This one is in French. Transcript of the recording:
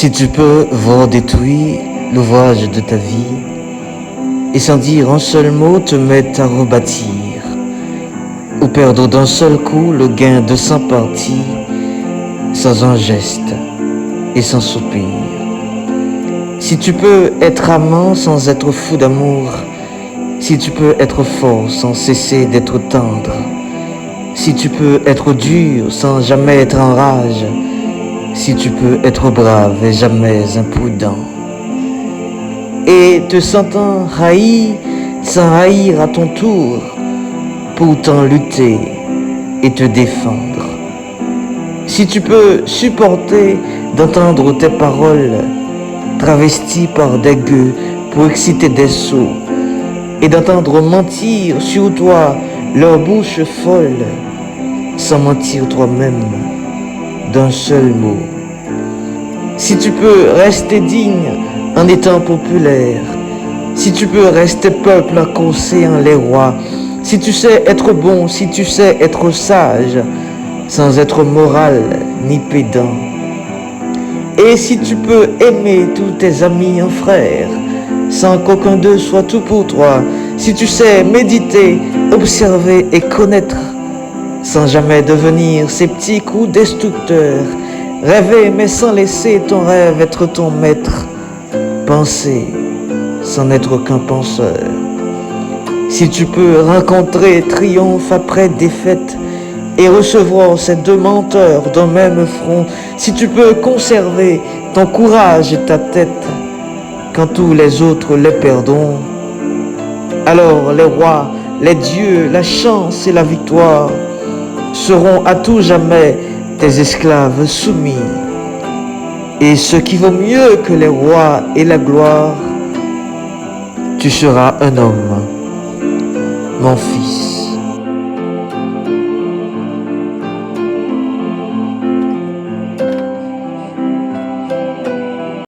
Si tu peux voir détruit l'ouvrage de ta vie, et sans dire un seul mot te mettre à rebâtir, ou perdre d'un seul coup le gain de 100 parties, sans un geste et sans soupir. Si tu peux être amant sans être fou d'amour, si tu peux être fort sans cesser d'être tendre, si tu peux être dur sans jamais être en rage, si tu peux être brave et jamais imprudent, et te sentant haï sans haïr à ton tour, pourtant lutter et te défendre. Si tu peux supporter d'entendre tes paroles travesties par des gueux pour exciter des sots, et d'entendre mentir sur toi leur bouche folle, sans mentir toi-même d'un seul mot. Si tu peux rester digne en étant populaire, si tu peux rester peuple conseillant les rois, si tu sais être bon, si tu sais être sage, sans être moral ni pédant, et si tu peux aimer tous tes amis en frères, sans qu'aucun d'eux soit tout pour toi, si tu sais méditer, observer et connaître, sans jamais devenir sceptique ou destructeur, rêver mais sans laisser ton rêve être ton maître, penser sans n'être qu'un penseur. Si tu peux rencontrer triomphe après défaite et recevoir ces deux menteurs d'un même front, si tu peux conserver ton courage et ta tête quand tous les autres les perdront, alors les rois, les dieux, la chance et la victoire seront à tout jamais tes esclaves soumis. Et ce qui vaut mieux que les rois et la gloire, tu seras un homme, mon fils.